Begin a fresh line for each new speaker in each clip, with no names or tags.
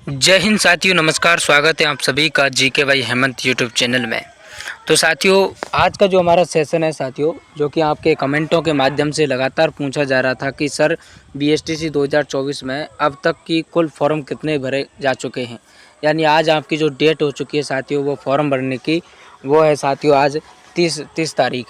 जय हिंद साथियों, नमस्कार। स्वागत है आप सभी का जीके भाई हेमंत यूट्यूब चैनल में। तो साथियों, आज का जो हमारा सेशन है साथियों, जो कि आपके कमेंटों के माध्यम से लगातार पूछा जा रहा था कि सर बीएसटीसी 2024 में अब तक की कुल फॉर्म कितने भरे जा चुके हैं। यानी आज आपकी जो डेट हो चुकी है साथियों वो फॉर्म भरने की, वो है साथियों आज 30 तारीख।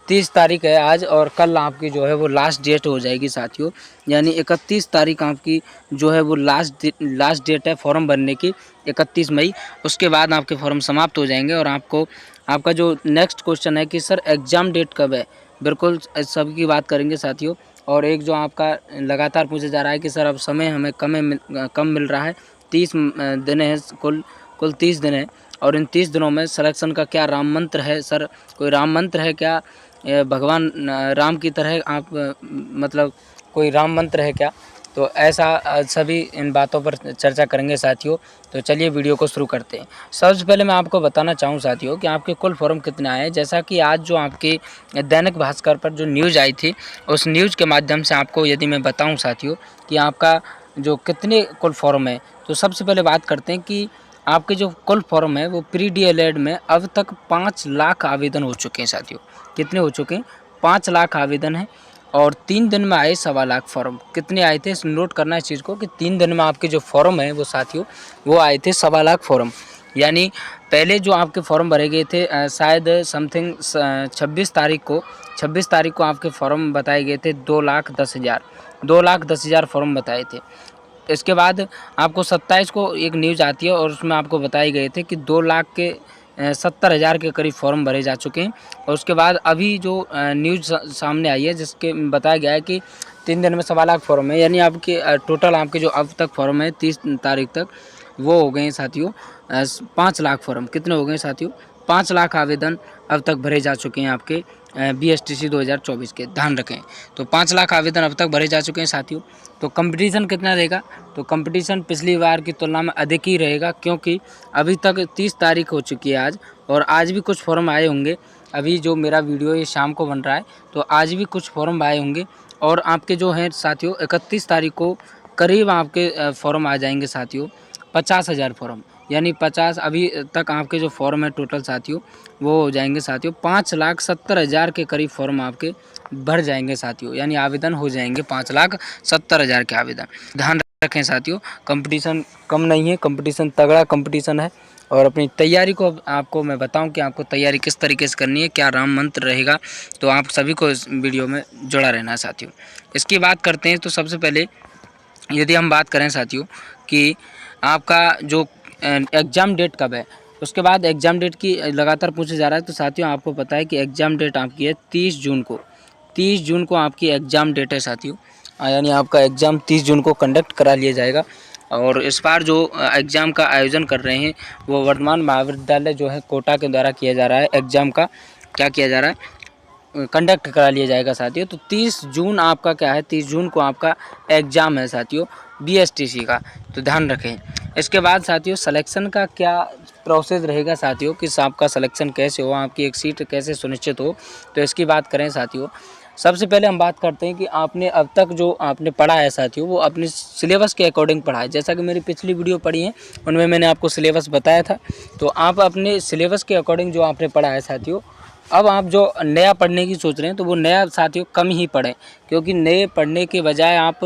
30 तारीख है आज, और कल आपकी जो है वो लास्ट डेट हो जाएगी साथियों। यानी 31 तारीख आपकी जो है वो लास्ट डेट है फॉर्म भरने की, 31 मई। उसके बाद आपके फॉर्म समाप्त हो जाएंगे और आपको आपका जो नेक्स्ट क्वेश्चन है कि सर एग्ज़ाम डेट कब है, बिल्कुल सब की बात करेंगे साथियों। और एक जो आपका लगातार पूछा जा रहा है कि सर अब समय हमें कम मिल रहा है, 30 दिन है, कुल 30 दिन है, और इन 30 दिनों में सिलेक्शन का क्या राम मंत्र है सर, कोई राम मंत्र है क्या, भगवान राम की तरह आप मतलब कोई राम मंत्र है क्या। तो ऐसा सभी इन बातों पर चर्चा करेंगे साथियों। तो चलिए वीडियो को शुरू करते हैं। सबसे पहले मैं आपको बताना चाहूँ साथियों कि आपके कुल फॉर्म कितने आए हैं। जैसा कि आज जो आपके दैनिक भास्कर पर जो न्यूज़ आई थी, उस न्यूज़ के माध्यम से आपको यदि मैं बताऊँ साथियों कि आपका जो कितने कुल फॉर्म है, तो सबसे पहले बात करते हैं कि आपके जो कुल फॉर्म है वो प्री डीएलएड में अब तक 5 लाख आवेदन हो चुके हैं साथियों। कितने हो चुके हैं? 5 लाख आवेदन हैं। और 3 दिन में आए 1.25 लाख फॉर्म। कितने आए थे, नोट करना है इस चीज़ को कि 3 दिन में आपके जो फॉर्म है वो साथियों वो आए थे 1.25 लाख फॉर्म। यानी पहले जो आपके फॉर्म भरे गए थे शायद समथिंग 26 तारीख को आपके फॉर्म बताए गए थे 2,10,000 फॉर्म बताए थे। इसके बाद आपको 27 को एक न्यूज़ आती है और उसमें आपको बताए गए थे कि 2,70,000 के करीब फॉर्म भरे जा चुके हैं। और उसके बाद अभी जो न्यूज़ सामने आई है जिसके बताया गया है कि 3 दिन में 1.25 लाख फॉर्म है। यानी आपके टोटल आपके जो अब तक फॉर्म है 30 तारीख तक, वो हो गए हैं साथियों 5 लाख फॉर्म। कितने हो गए साथियों? 5 लाख आवेदन अब तक भरे जा चुके हैं आपके बीएसटीसी 2024 के। ध्यान रखें, तो 5 लाख आवेदन अब तक भरे जा चुके हैं साथियों। तो कंपटीशन कितना रहेगा? तो कंपटीशन पिछली बार की तुलना में अधिक ही रहेगा, क्योंकि अभी तक 30 तारीख हो चुकी है आज, और आज भी कुछ फॉर्म आए होंगे। अभी जो मेरा वीडियो ये शाम को बन रहा है, तो आज भी कुछ फॉर्म आए होंगे। और आपके जो हैं साथियों 31 तारीख को करीब आपके फॉर्म आ जाएंगे साथियों 50,000 फॉर्म। यानी 50 अभी तक आपके जो फॉर्म है टोटल साथियों वो हो जाएंगे साथियों 5,70,000 के करीब फॉर्म आपके भर जाएंगे साथियों। यानी आवेदन हो जाएंगे 5,70,000 के आवेदन। ध्यान रखें साथियों, कंपटीशन कम नहीं है, कंपटीशन तगड़ा कंपटीशन है। और अपनी तैयारी को आपको मैं बताऊं कि आपको तैयारी किस तरीके से करनी है, क्या राम मंत्र रहेगा, तो आप सभी को इस वीडियो में जुड़ा रहना है साथियों। इसकी बात करते हैं तो सबसे पहले यदि हम बात करें साथियों कि आपका जो एग्ज़ाम डेट कब है, उसके बाद एग्ज़ाम डेट की लगातार पूछा जा रहा है। तो साथियों आपको पता है कि एग्ज़ाम डेट आपकी है 30 जून को। 30 जून को आपकी एग्ज़ाम डेट है साथियों। यानी आपका एग्ज़ाम 30 जून को कंडक्ट करा लिया जाएगा। और इस बार जो एग्ज़ाम का आयोजन कर रहे हैं वो वर्धमान महाविद्यालय जो है कोटा के द्वारा किया जा रहा है। एग्ज़ाम का क्या किया जा रहा है, कंडक्ट करा लिया जाएगा साथियों। तो 30 जून आपका क्या है, 30 जून को आपका एग्ज़ाम है साथियों बीएसटीसी का। तो ध्यान रखें। इसके बाद साथियों सिलेक्शन का क्या प्रोसेस रहेगा साथियों, कि आपका सिलेक्शन कैसे हो, आपकी एक सीट कैसे सुनिश्चित हो, तो इसकी बात करें साथियों। सबसे पहले हम बात करते हैं कि आपने अब तक जो आपने पढ़ा है साथियों वो अपने सिलेबस के अकॉर्डिंग पढ़ा है। जैसा कि मेरी पिछली वीडियो पढ़ी है उनमें मैंने आपको सिलेबस बताया था। तो आप अपने सिलेबस के अकॉर्डिंग जो आपने पढ़ा है साथियों, अब आप जो नया पढ़ने की सोच रहे हैं तो वो नया साथियों कम ही पढ़ें। क्योंकि नए पढ़ने के बजाय आप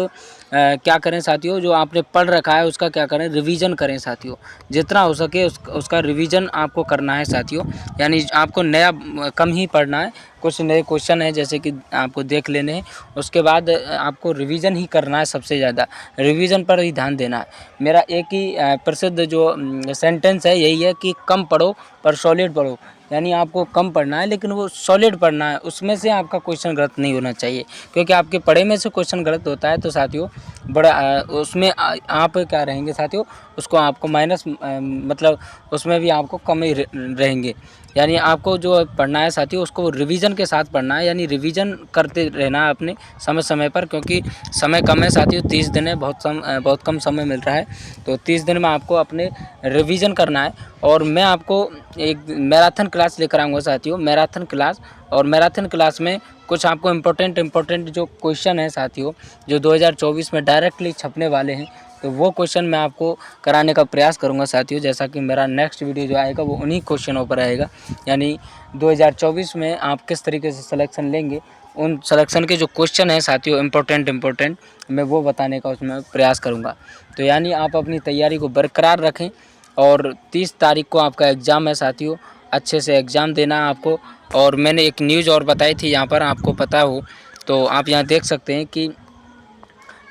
क्या करें साथियों, जो आपने पढ़ रखा है उसका क्या करें, रिवीजन करें साथियों। जितना हो सके उसका रिवीजन आपको करना है साथियों। यानी आपको नया कम ही पढ़ना है। कुछ नए क्वेश्चन है जैसे कि आपको देख लेने हैं, उसके बाद आपको रिवीजन ही करना है। सबसे ज़्यादा रिवीजन पर ही ध्यान देना है। मेरा एक ही प्रसिद्ध जो सेंटेंस है यही है कि कम पढ़ो पर सॉलिड पढ़ो। यानी आपको कम पढ़ना है लेकिन वो सॉलिड पढ़ना है, उसमें से आपका क्वेश्चन गलत नहीं होना चाहिए। क्योंकि आपके पढ़े में से क्वेश्चन गलत होता है तो साथियों बड़ा उसमें आप क्या रहेंगे साथियों, उसको आपको माइनस मतलब उसमें भी आपको कम ही रहेंगे। यानी आपको जो पढ़ना है साथियों उसको रिवीजन के साथ पढ़ना है। यानी रिवीजन करते रहना है अपने समय समय पर, क्योंकि समय कम है साथियों, 30 दिन है, बहुत कम समय मिल रहा है। तो 30 दिन में आपको अपने रिवीजन करना है। और मैं आपको एक मैराथन क्लास लेकर आऊँगा साथियों, मैराथन क्लास। और मैराथन क्लास में कुछ आपको इम्पोर्टेंट जो क्वेश्चन है साथियों, जो 2024 में डायरेक्टली छपने वाले हैं, तो वो क्वेश्चन मैं आपको कराने का प्रयास करूँगा साथियों। जैसा कि मेरा नेक्स्ट वीडियो जो आएगा वो उन्हीं क्वेश्चनों पर आएगा, यानी 2024 में आप किस तरीके से सिलेक्शन लेंगे, उन सिलेक्शन के जो क्वेश्चन हैं साथियों इम्पोर्टेंट मैं वो बताने का उसमें प्रयास करूँगा। तो यानी आप अपनी तैयारी को बरकरार रखें और 30 तारीख को आपका एग्ज़ाम है साथियों, अच्छे से एग्ज़ाम देना है आपको। और मैंने एक न्यूज़ और बताई थी यहाँ पर, आपको पता हो तो आप यहाँ देख सकते हैं कि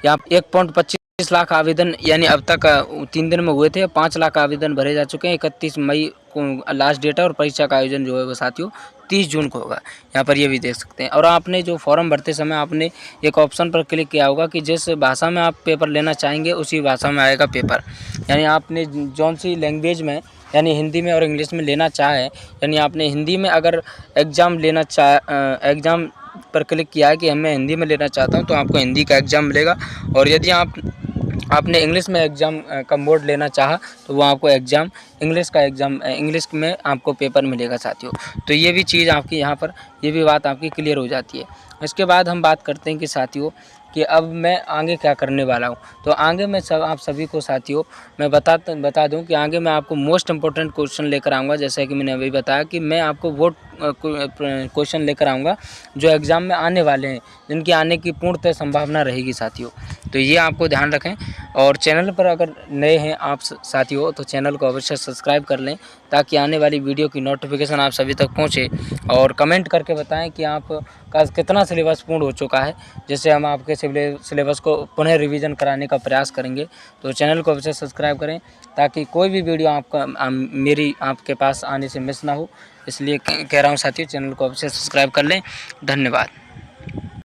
यहाँ 1.25 लाख आवेदन यानी अब तक 3 दिन में हुए थे, 5 लाख आवेदन भरे जा चुके हैं। 31 मई को लास्ट डेट है और परीक्षा का आयोजन जो है वो साथियों 30 जून को होगा। यहाँ पर ये भी देख सकते हैं। और आपने जो फॉर्म भरते समय आपने एक ऑप्शन पर क्लिक किया होगा कि जिस भाषा में आप पेपर लेना चाहेंगे उसी भाषा में आएगा पेपर, यानी आपने जौन सी लैंग्वेज में यानी हिंदी में और इंग्लिश में लेना चाहे, यानी आपने हिंदी में अगर एग्ज़ाम पर क्लिक किया है कि मैं हिंदी में लेना चाहता हूं, तो आपको हिंदी का एग्ज़ाम मिलेगा। और यदि आपने इंग्लिश में एग्ज़ाम का मोड लेना चाहा तो वो आपको इंग्लिश में आपको पेपर मिलेगा साथियों। तो ये भी चीज़ आपकी यहाँ पर ये भी बात आपकी क्लियर हो जाती है। इसके बाद हम बात करते हैं कि साथियों कि अब मैं आगे क्या करने वाला हूँ। तो आगे मैं आप सभी को साथियों मैं बता दूं कि आगे मैं आपको मोस्ट इम्पोर्टेंट क्वेश्चन लेकर आऊँगा। जैसे कि मैंने अभी बताया कि मैं आपको वो क्वेश्चन लेकर आऊँगा जो एग्ज़ाम में आने वाले हैं, जिनकी आने की पूर्णतः संभावना रहेगी साथियों। तो ये आपको ध्यान रखें। और चैनल पर अगर नए हैं आप साथियों तो चैनल को अवश्य सब्सक्राइब कर लें, ताकि आने वाली वीडियो की नोटिफिकेशन आप सभी तक पहुँचे। और कमेंट करके बताएं कि आपका कितना सिलेबस पूर्ण हो चुका है, जिससे हम आपके सिलेबस को पुनः रिवीजन कराने का प्रयास करेंगे। तो चैनल को अवश्य सब्सक्राइब करें ताकि कोई भी वीडियो मेरी आपके पास आने से मिस ना हो। इसलिए कह रहा हूँ साथियों, चैनल को अवश्य सब्सक्राइब कर लें। धन्यवाद।